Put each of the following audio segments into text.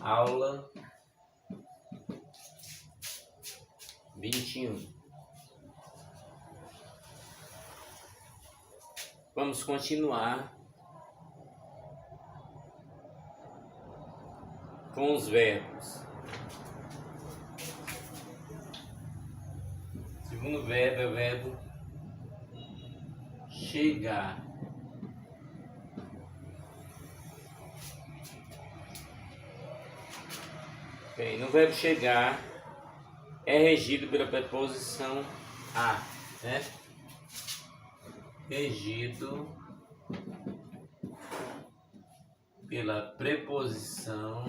Aula 21. Vamos continuar com os verbos. O segundo verbo é o verbo chegar. Bem, no verbo chegar é regido pela preposição a, né? Regido pela preposição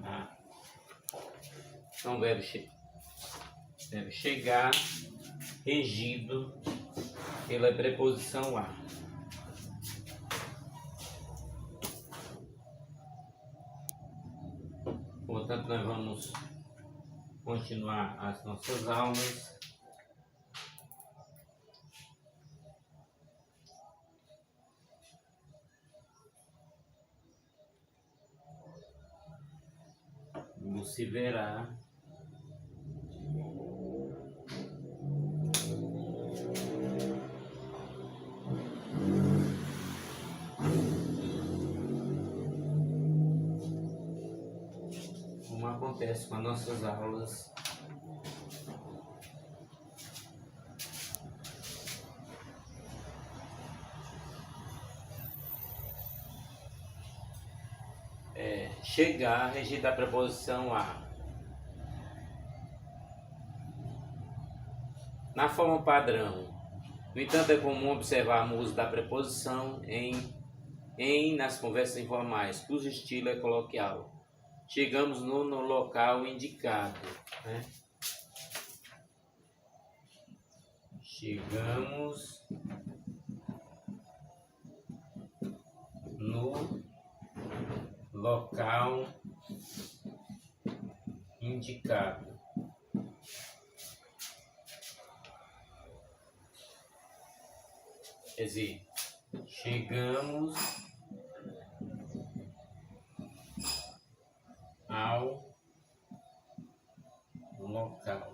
a. Então, verbo chegar, regido pela preposição a. Portanto, nós vamos continuar as nossas aulas. Você verá como acontece com as nossas aulas. Chegar, regido da preposição a. Na forma padrão, no entanto, é comum observar o uso da preposição em nas conversas informais, cujo estilo é coloquial. Chegamos no local indicado, né? Chegamos no local indicado. Quer dizer, chegamos ao local.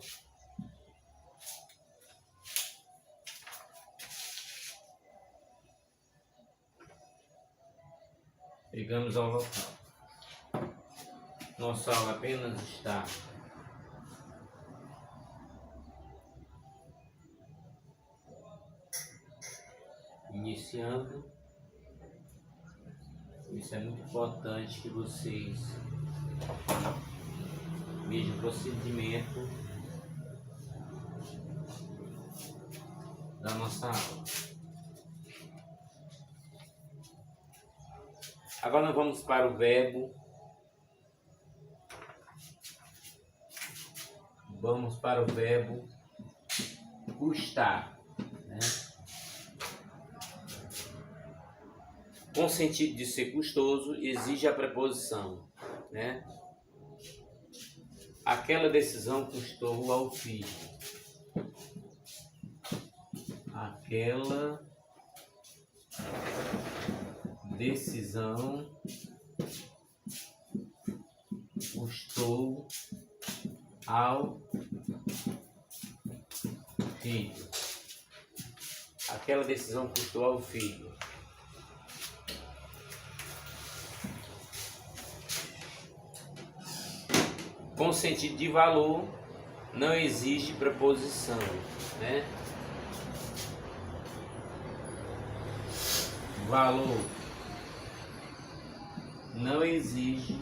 Chegamos ao local. Nossa aula apenas está iniciando. Isso é muito importante que vocês vejam o procedimento da nossa aula. Agora nós vamos para o verbo. Vamos para o verbo custar, né? Com sentido de ser custoso, exige a preposição, né? Aquela decisão custou ao filho. Aquela decisão custou ao filho. Aquela decisão custou ao filho. Com sentido de valor, não exige preposição, né? Valor não exige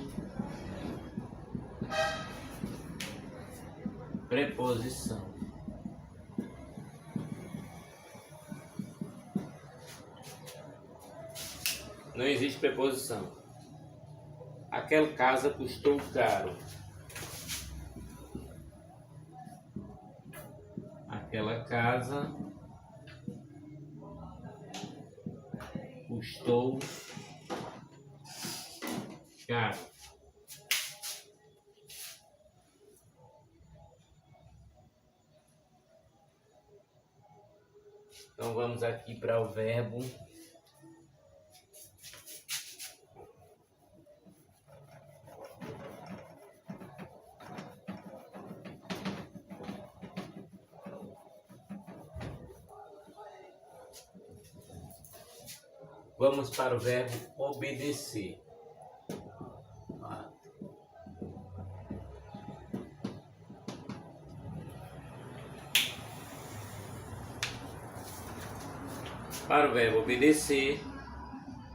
preposição. Não existe preposição. Aquela casa custou caro. Aquela casa custou caro. Então vamos aqui para o verbo Vamos para o verbo obedecer. Para o verbo obedecer,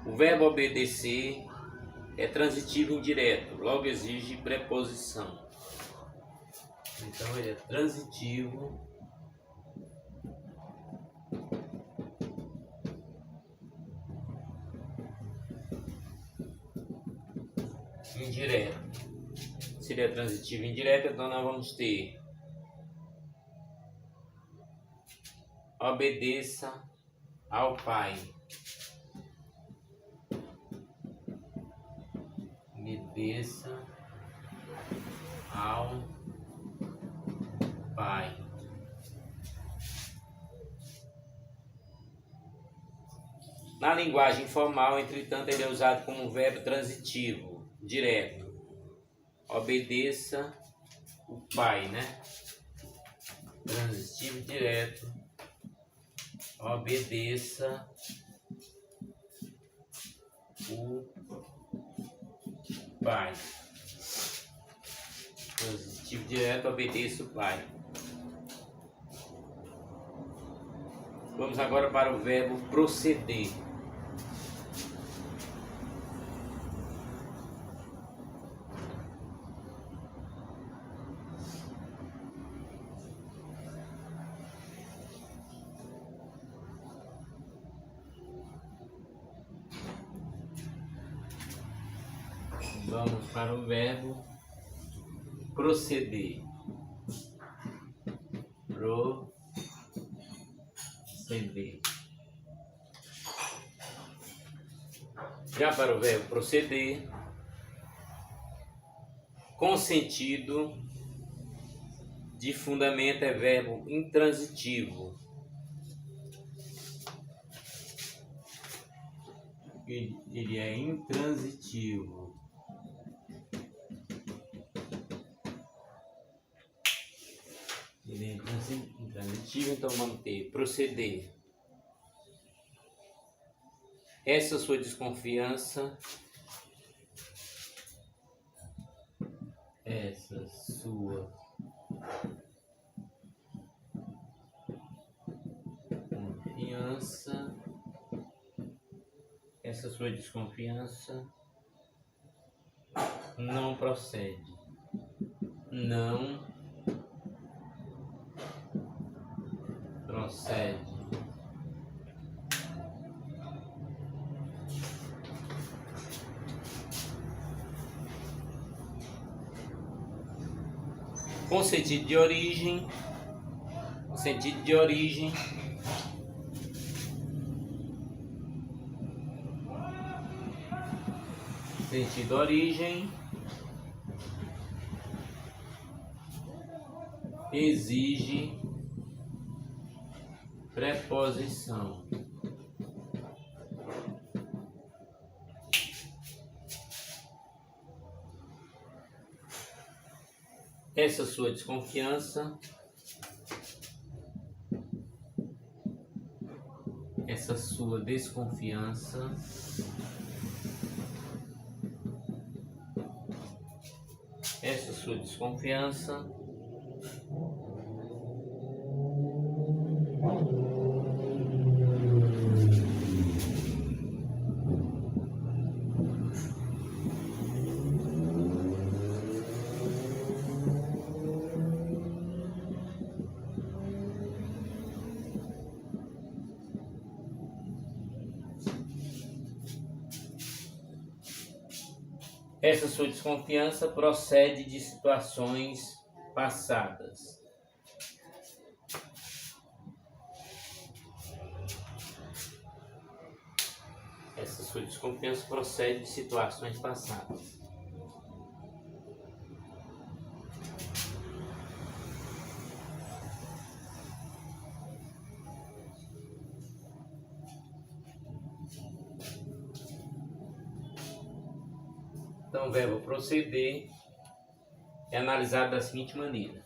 o verbo obedecer é transitivo indireto, logo exige preposição. Então ele é transitivo indireto. Se ele é transitivo indireto, então nós vamos ter obedeça ao Pai. Obedeça ao Pai. Na linguagem formal, entretanto, ele é usado como verbo transitivo, direto. Obedeça o Pai, né? Transitivo direto. Obedeça o Pai. Transitivo direto, obedeça o Pai. Vamos agora para o verbo proceder. Vamos para o verbo proceder. Proceder. Já para o verbo proceder, com sentido de fundamento é verbo intransitivo. Ele é intransitivo. Ele é intransitivo, então vamos ter proceder. Essa sua desconfiança, essa sua confiança, essa sua desconfiança não procede. Não procede. Com sentido de origem, sentido de origem, sentido origem, exige preposição. Essa sua desconfiança, essa sua desconfiança essa sua desconfiança essa sua desconfiança procede de situações passadas. Essa sua desconfiança procede de situações passadas. Então, o verbo proceder é analisado da seguinte maneira.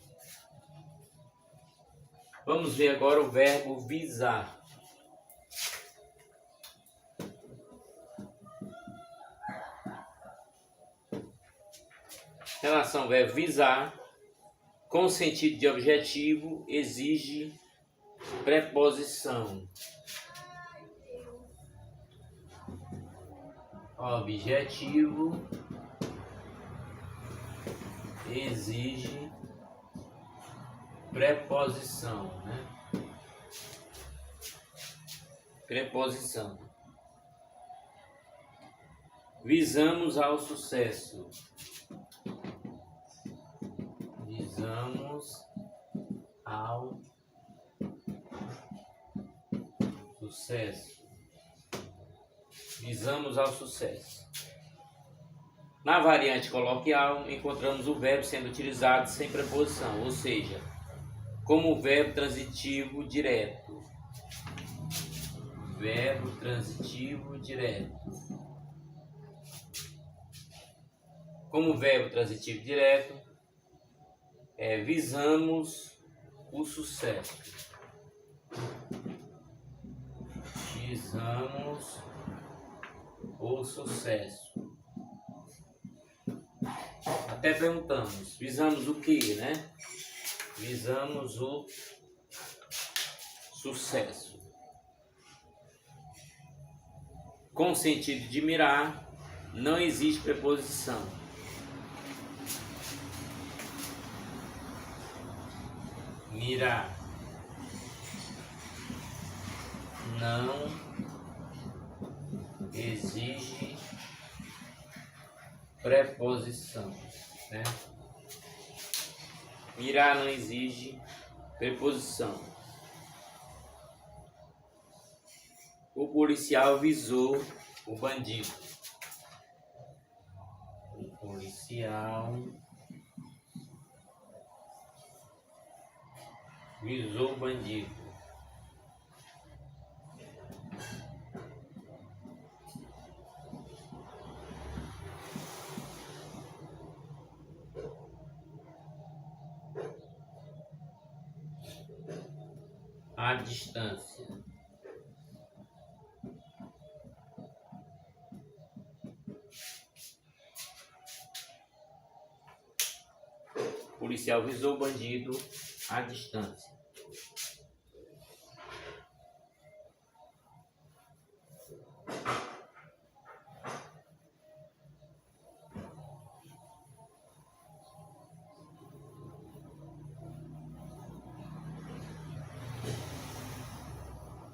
Vamos ver agora o verbo visar. Relação ao verbo visar, com sentido de objetivo, exige preposição. Objetivo exige preposição, né? Preposição. Visamos ao sucesso. Visamos ao sucesso. Visamos ao sucesso. Na variante coloquial, encontramos o verbo sendo utilizado sem preposição, ou seja, como verbo transitivo direto. Verbo transitivo direto. Como verbo transitivo direto, visamos o sucesso. Visamos o sucesso. Até perguntamos, visamos o que, né? Visamos o sucesso. Com sentido de mirar, não existe preposição. Mirar. Não exige preposição, né? Mirar não exige preposição. O policial visou o bandido. O policial visou o bandido. À distância. O policial visou o bandido à distância.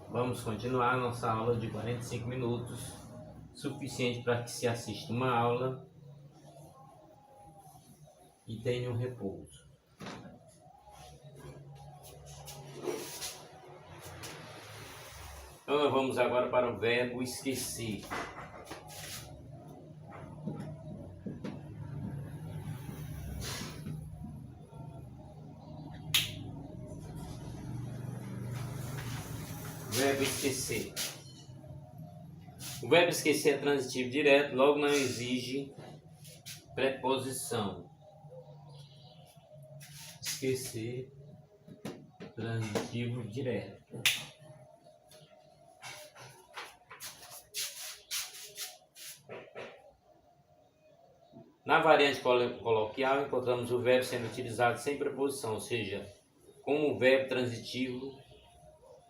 Vamos continuar nossa aula de 45 minutos, suficiente para que se assista uma aula e tenha um repouso. Então, nós vamos agora para o verbo esquecer. Verbo esquecer. O verbo esquecer é transitivo direto, logo não exige preposição. Esquecer, transitivo direto. Na variante coloquial, encontramos o verbo sendo utilizado sem preposição, ou seja, como verbo transitivo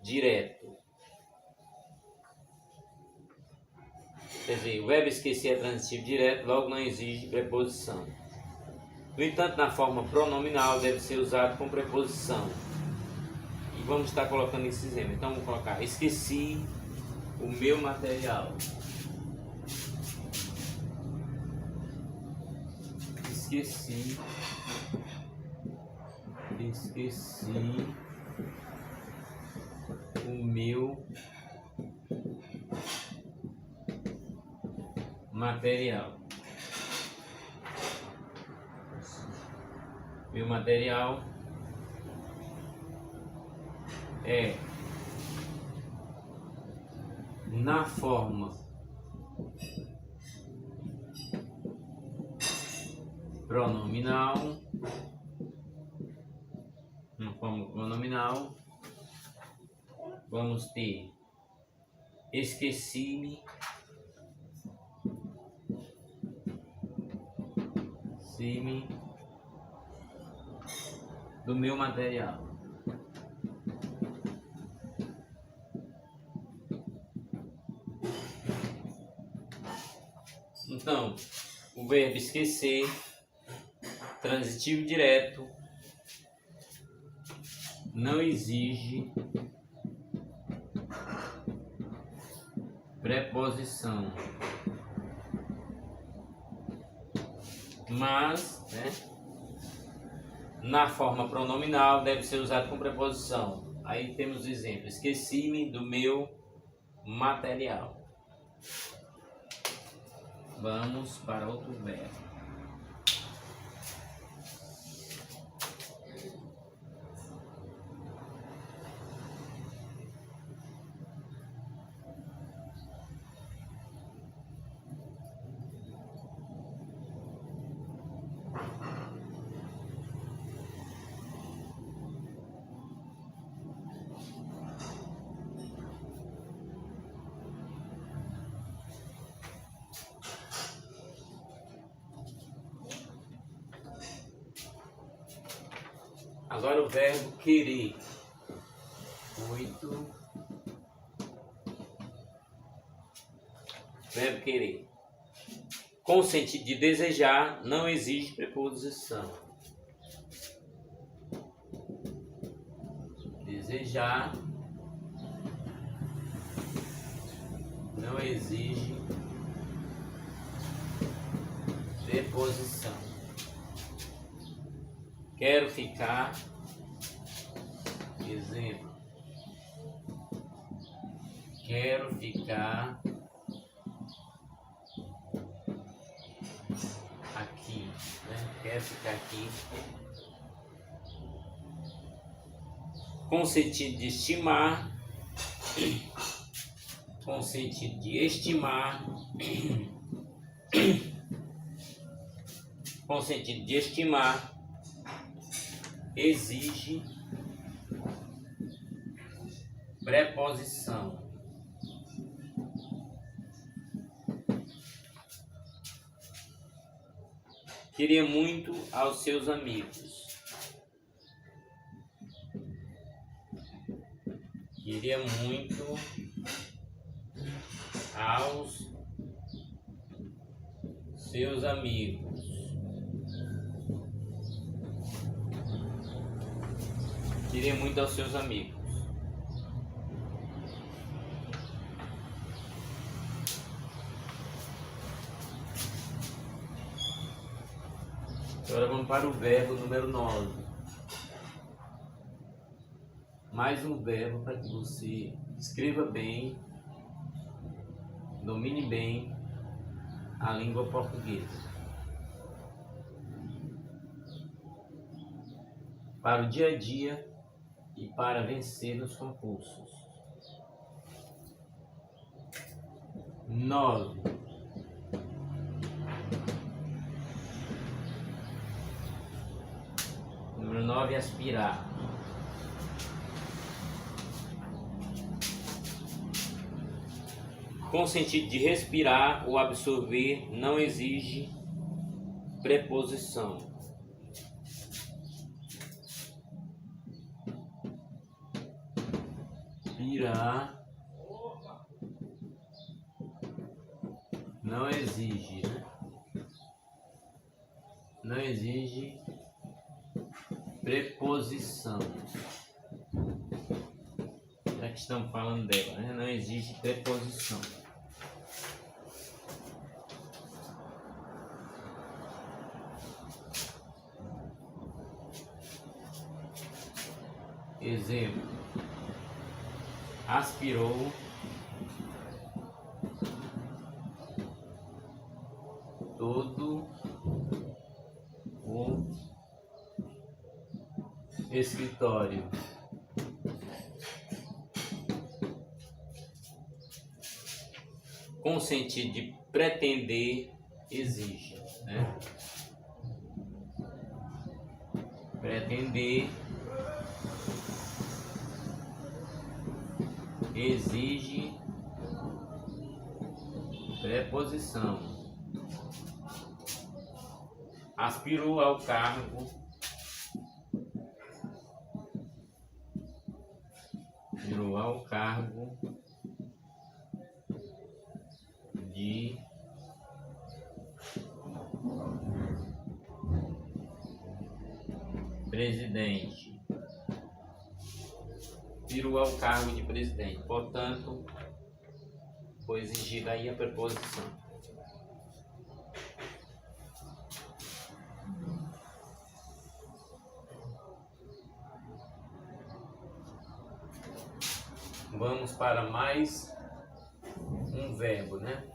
direto. Quer dizer, o verbo esquecer é transitivo direto, logo não exige preposição. No entanto, na forma pronominal deve ser usado com preposição. E vamos estar colocando esse exemplo. Então vamos colocar: esqueci o meu material. Esqueci o meu material. Meu material é na forma pronominal, vamos ter esqueci-me Esqueci-me do meu material. Então, o verbo esquecer, transitivo direto, não exige preposição, mas, na forma pronominal deve ser usado com preposição. Aí temos o exemplo: esqueci-me do meu material. Vamos para outro verbo. Agora o verbo querer. 8. Verbo querer. Com o sentido de desejar, não exige preposição. Desejar não exige preposição. Quero ficar, exemplo, quero ficar aqui, quero ficar aqui, com o sentido de estimar, com o sentido de estimar, com o sentido de estimar, exige preposição. Queria muito aos seus amigos. Queria muito aos seus amigos. Queria muito aos seus amigos. Agora vamos para o verbo número 9. Mais um verbo para que você escreva bem, domine bem a língua portuguesa. Para o dia a dia e para vencer os concursos. 9. Número 9, aspirar. Com o sentido de respirar ou absorver, não exige preposição. Respirar não exige, não exige preposição. Já que estamos falando dela, não exige preposição. Exemplo: aspirou todo o escritório. Com o sentido de pretender, exige, Pretender exige preposição. aspirou ao cargo de presidente. Virou ao cargo de presidente. Portanto, foi exigida aí a preposição. Vamos para mais um verbo, né?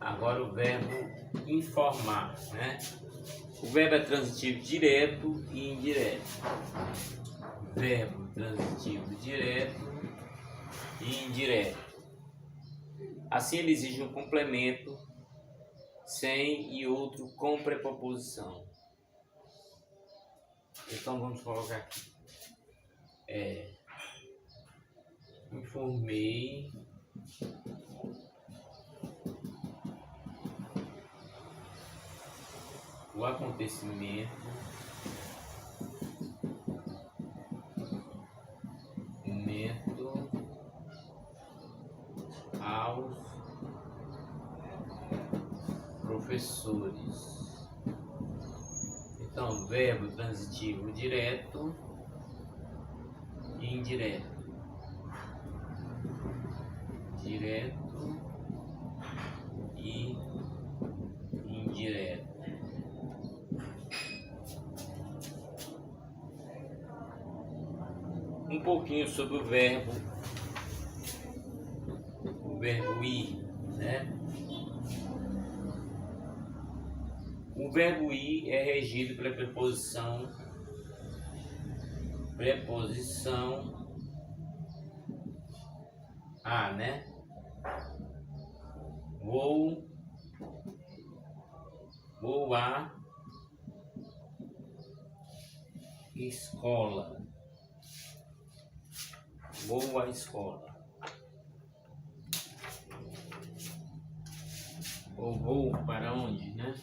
Agora o verbo informar, né? O verbo é transitivo direto e indireto. Verbo transitivo direto e indireto. Assim ele exige um complemento sem e outro com preposição. Então vamos colocar aqui. Informei o acontecimento aos professores. Então, verbo transitivo direto e indireto. Direto e indireto. Um pouquinho sobre o verbo ir, né? O verbo ir é regido pela preposição a, né? Vou à escola. Vou à escola. Ou vou para onde, né?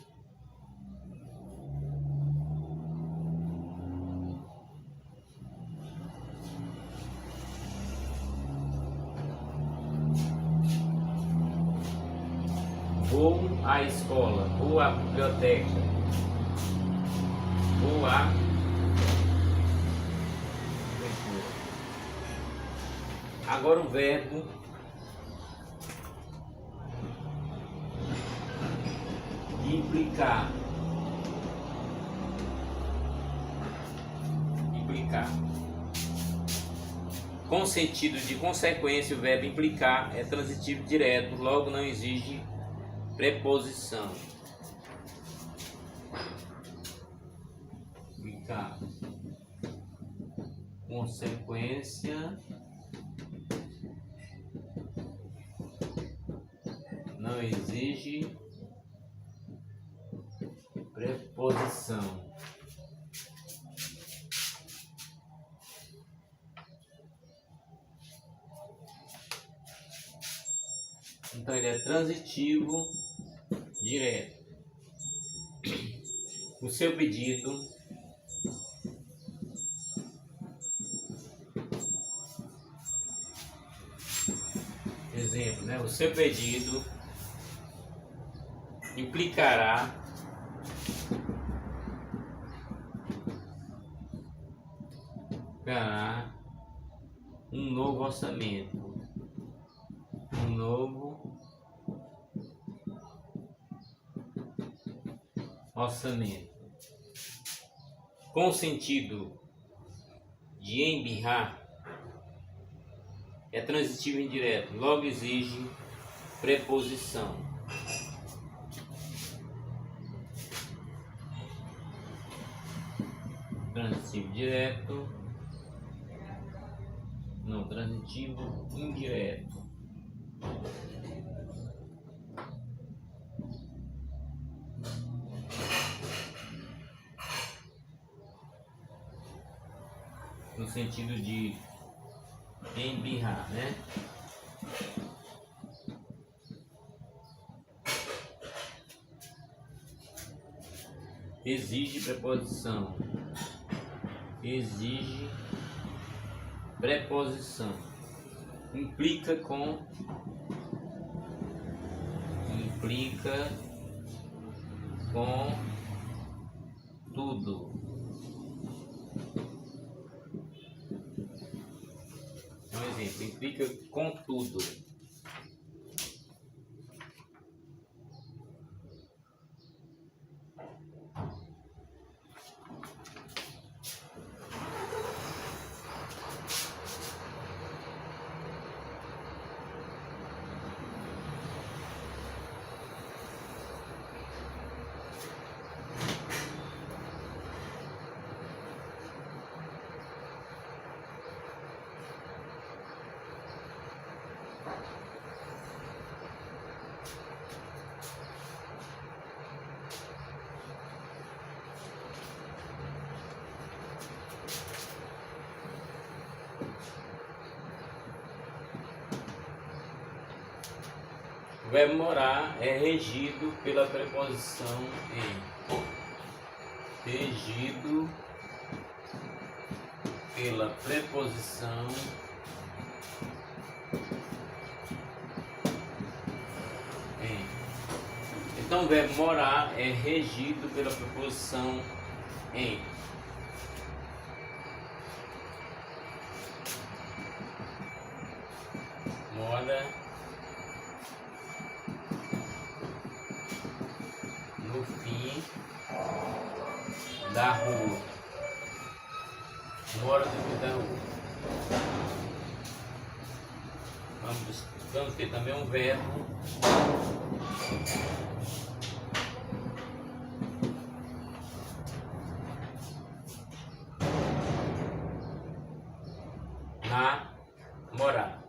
Vou à escola, vou à biblioteca, vou à leitura. Agora o verbo implicar. Com sentido de consequência, o verbo implicar é transitivo direto, logo não exige preposição. Implicar. Consequência. Não exige preposição. Então ele é transitivo direto. O seu pedido exemplo, né? O seu pedido implicará um novo orçamento. Um novo orçamento. Com sentido de embirrar, é transitivo indireto, logo exige preposição. transitivo direto, não, transitivo indireto. No sentido de embirrar, né? Exige preposição. Exige preposição. Implica com tudo. Um exemplo, implica com tudo. O verbo morar é regido pela preposição em. Regido pela preposição em. Então, o verbo morar é regido pela preposição em. Mora no fim da rua. Mora no fim da rua. Vamos ter também um verbo namorar.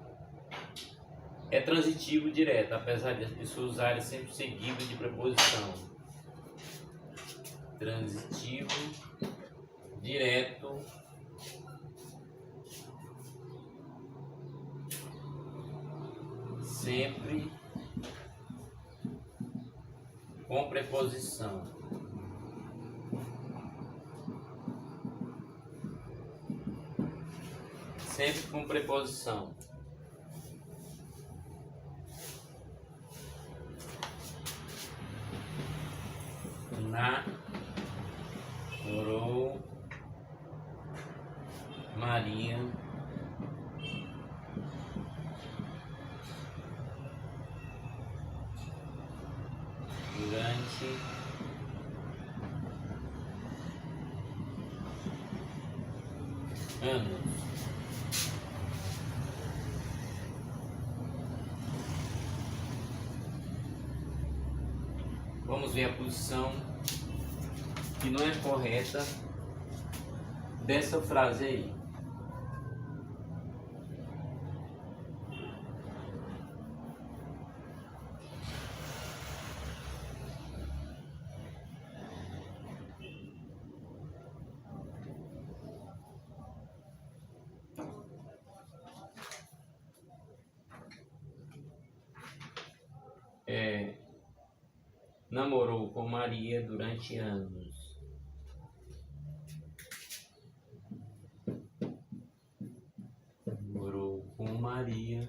É transitivo direto, apesar de as pessoas usarem sempre seguido de preposição. Transitivo direto, sempre com preposição. Sempre com preposição. Namorou Maria durante anos. Vamos ver a posição que não é correta dessa frase aí. Namorou com Maria durante anos. Namorou com Maria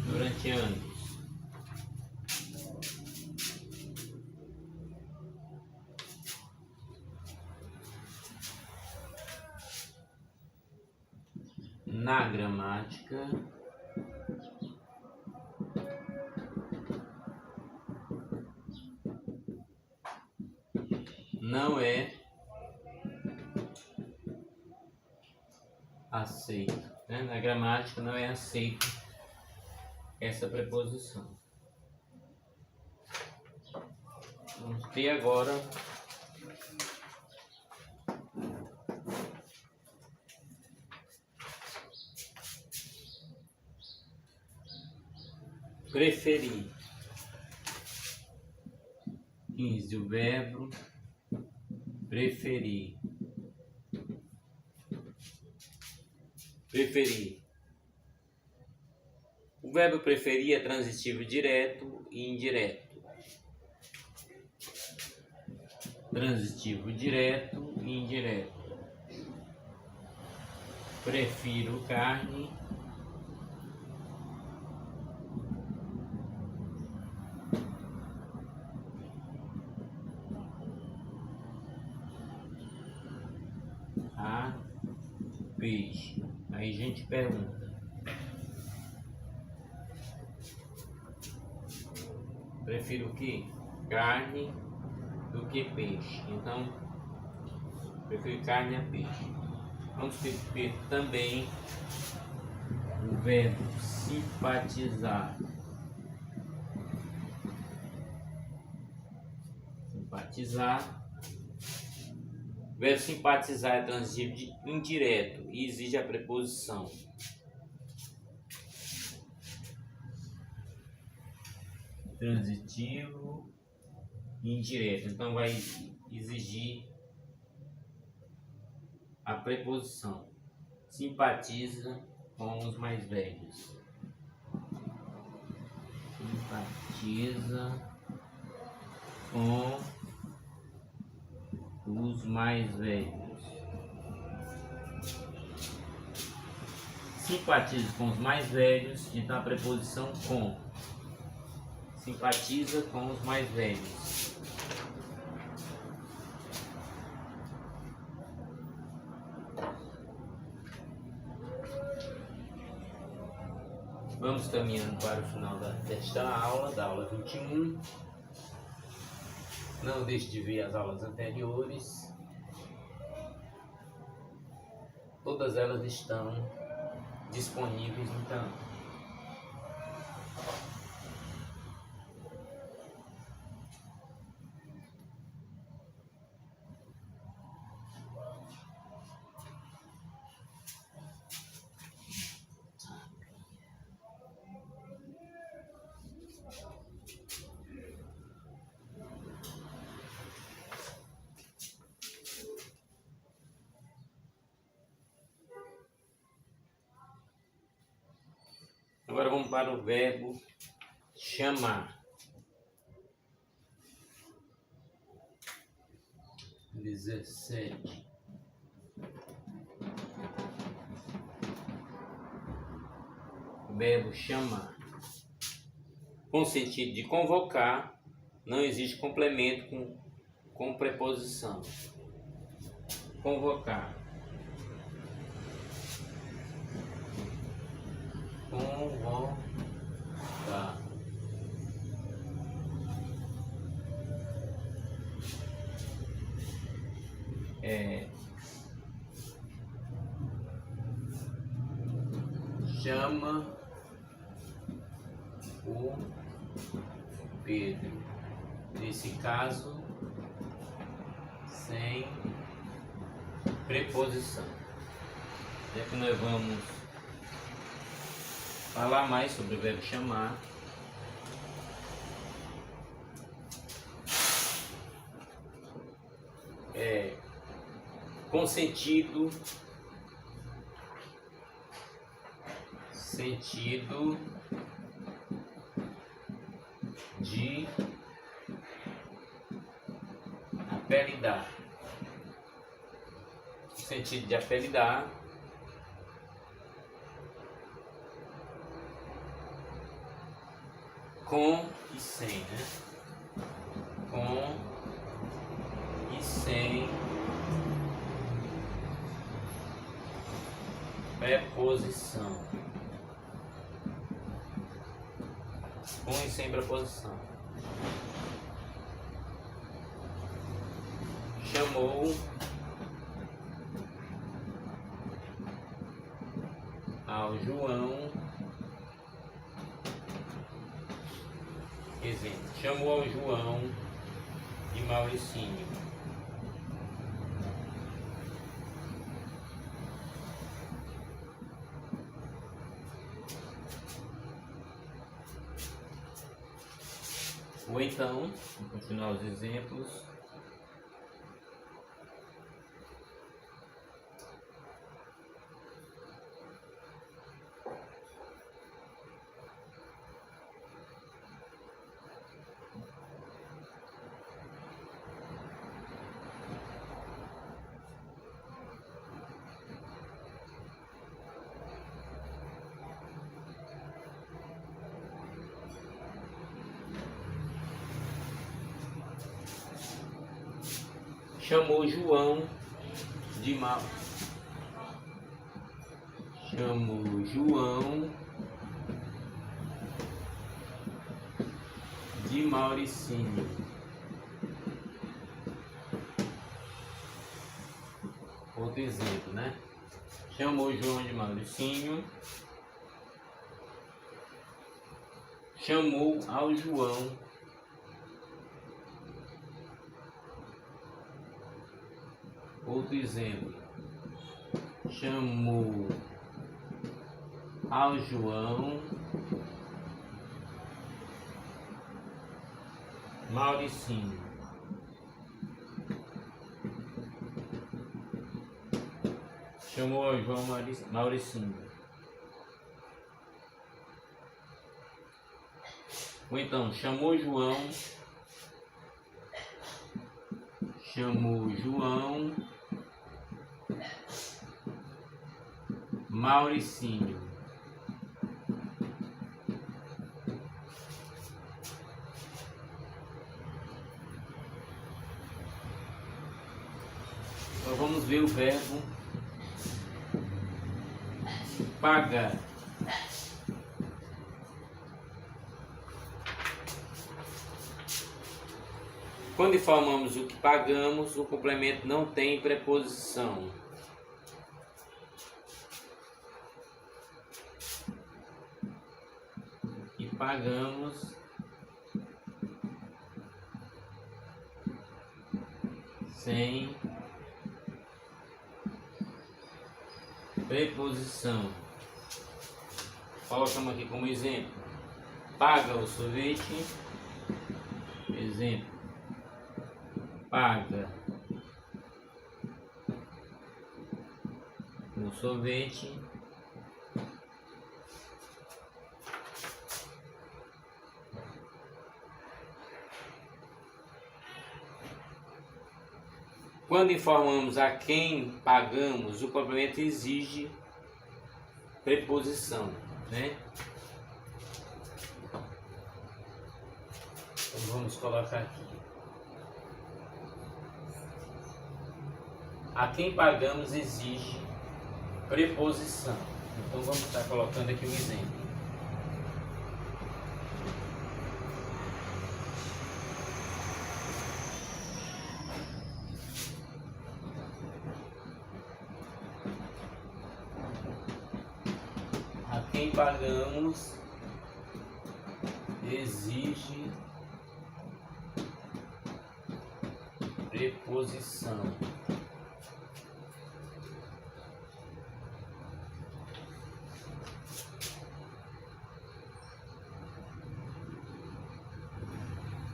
durante anos. Na gramática, não é aceito, né? Na gramática não é aceito essa preposição. Vamos ter agora preferir. 15. O verbo preferir. Preferir. O verbo preferir é transitivo direto e indireto. Transitivo direto e indireto. Prefiro carne. A peixe. Aí a gente pergunta: prefiro o quê? Carne do que peixe. Então, prefiro carne a peixe. Vamos ter também o verbo simpatizar. Simpatizar. O verbo simpatizar é transitivo indireto e exige a preposição. Transitivo indireto. Então vai exigir a preposição. Simpatiza com os mais velhos. Simpatiza com os mais velhos. Simpatiza com os mais velhos, então a preposição com. Simpatiza com os mais velhos. Vamos caminhando para o final desta aula, da aula 21. Não deixe de ver as aulas anteriores. Todas elas estão disponíveis no canal. Agora vamos para o verbo chamar. 17. O verbo chamar. Com sentido de convocar, não existe complemento com preposição. Convocar. Convocar. Chama o Pedro. Nesse caso, sem preposição. Já que nós vamos falar mais sobre o verbo chamar. Com sentido de apelidar. Sentido de apelidar. Com e sem, né? Com e sem preposição. Com e sem preposição. Chamou ao João. Exemplo, chamou ao João de Mauricinho. Ou então, vou continuar os exemplos. Chamou João de Chamou João de Mauricinho. Outro exemplo, né? Chamou João de Mauricinho. Chamou ao João outro exemplo, chamou ao João Mauricinho. Chamou ao João Mauricinho. Ou então, chamou João Mauricinho. Então vamos ver o verbo pagar. Quando informamos o que pagamos, o complemento não tem preposição. E pagamos sem preposição. Colocamos aqui como exemplo. Paga o sorvete. Exemplo. Paga o sorvete. Quando informamos a quem pagamos, o complemento exige preposição, né? Então vamos colocar aqui. A quem pagamos exige preposição. Então vamos estar colocando aqui um exemplo. A quem pagamos exige preposição.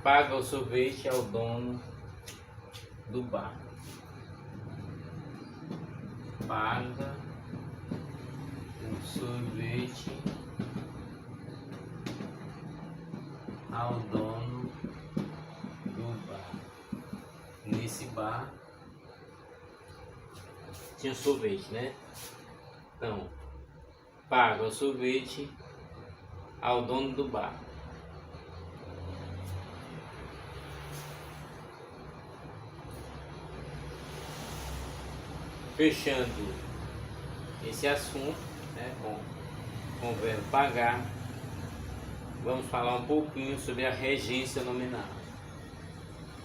Paga o sorvete ao dono do bar. Paga o sorvete ao dono do bar. Nesse bar tinha sorvete, né? Então, paga o sorvete ao dono do bar. Fechando esse assunto, né, com o verbo pagar, vamos falar um pouquinho sobre a regência nominal.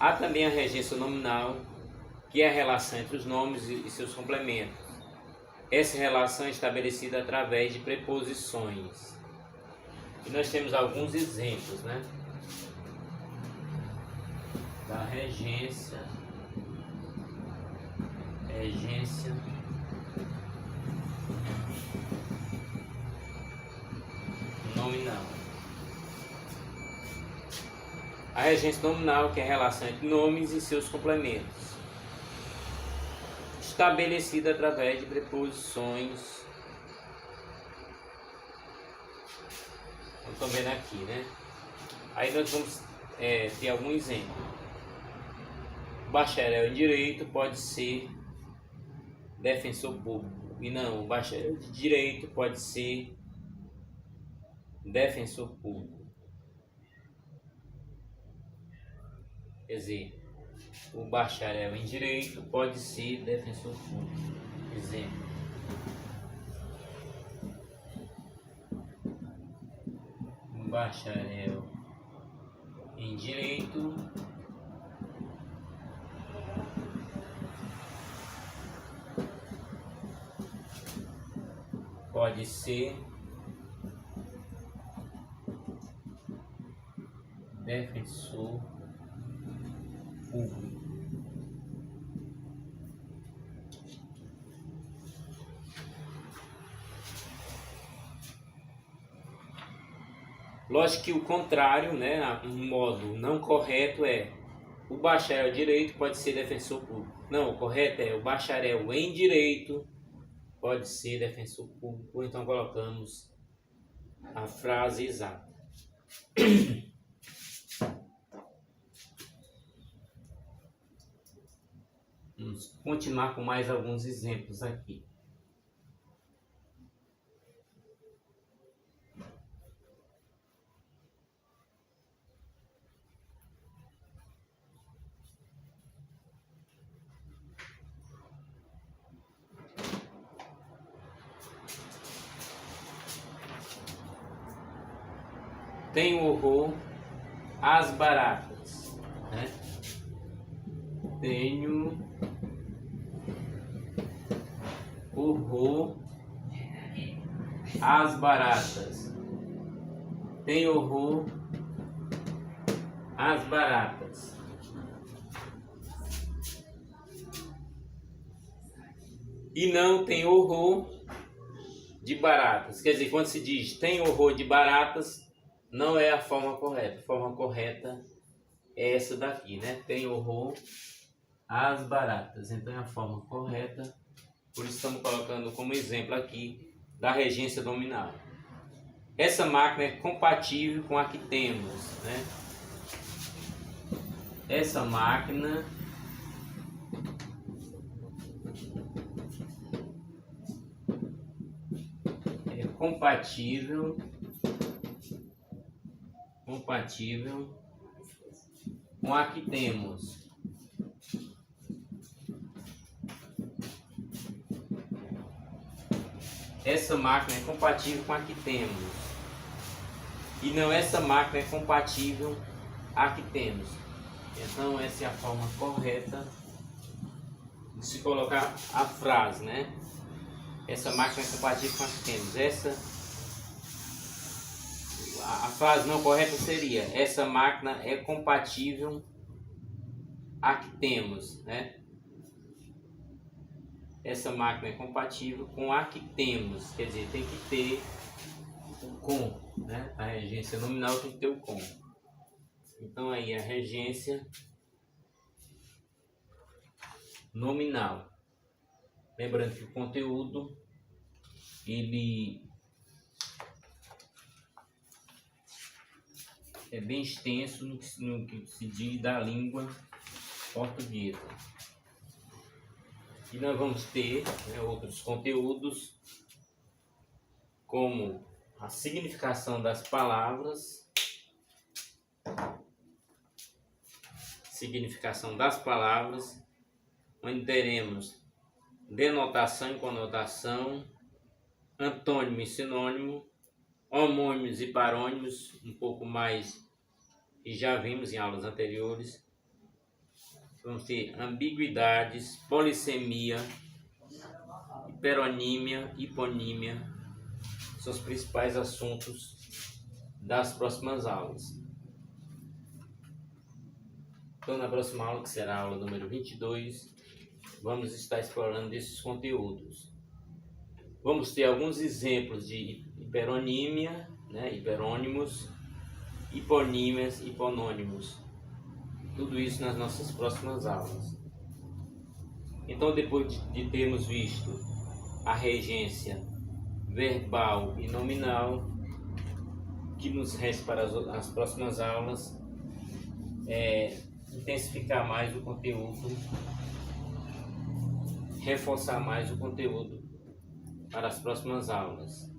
Há também a regência nominal, que é a relação entre os nomes e seus complementos. Essa relação é estabelecida através de preposições. E nós temos alguns exemplos, né? Da regência nominal. A regência nominal, que é a relação entre nomes e seus complementos, estabelecida através de preposições. Estão vendo aqui, né? Aí nós vamos ter algum exemplo. Bacharel em Direito pode ser defensor público. E não, o bacharel de Direito pode ser defensor público. Quer dizer, o bacharel em Direito pode ser defensor público. Exemplo. Um bacharel em Direito pode ser defensor público. Lógico que o contrário, né, um modo não correto é o bacharel em Direito pode ser defensor público. Não, o correto é o bacharel em Direito pode ser defensor público. Ou então colocamos a frase exata. Vamos continuar com mais alguns exemplos aqui. Tenho horror às baratas, né? Tenho horror às baratas. Tenho horror às baratas. E não tem horror de baratas. Quer dizer, quando se diz tem horror de baratas, não é a forma correta. A forma correta é essa daqui, né? Tem horror às baratas. Então é a forma correta. Por isso estamos colocando como exemplo aqui da regência nominal. Essa máquina é compatível com a que temos, né? Essa máquina é compatível com a que temos. Essa máquina é compatível com a que temos. E não essa máquina é compatível a que temos. Então essa é a forma correta de se colocar a frase, né? Essa máquina é compatível com a que temos. A frase não correta seria: essa máquina é compatível a que temos, né? Essa máquina é compatível com a que temos, quer dizer, tem que ter o com, né? A regência nominal tem que ter o com. Então aí a regência nominal. Lembrando que o conteúdo ele é bem extenso no que se diz da língua portuguesa. E nós vamos ter, né, outros conteúdos, como a significação das palavras, onde teremos denotação e conotação, antônimo e sinônimo, homônimos e parônimos, um pouco mais que já vimos em aulas anteriores. Vamos ter ambiguidades, polissemia hiperonímia, hiponímia, são os principais assuntos das próximas aulas. Então, na próxima aula, que será a aula número 22, vamos estar explorando esses conteúdos. Vamos ter alguns exemplos de hiperonímia, né, hiperônimos, hiponímias, hiponônimos. Tudo isso nas nossas próximas aulas. Então, depois de termos visto a regência verbal e nominal, o que nos resta para as próximas aulas é intensificar mais o conteúdo, reforçar mais o conteúdo para as próximas aulas.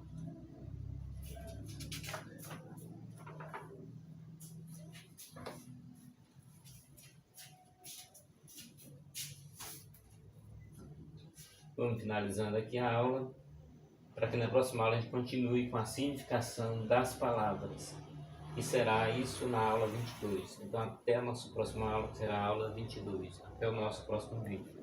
Vamos finalizando aqui a aula, para que na próxima aula a gente continue com a significação das palavras. E será isso na aula 22. Então, até a nossa próxima aula, que será a aula 22. Até o nosso próximo vídeo.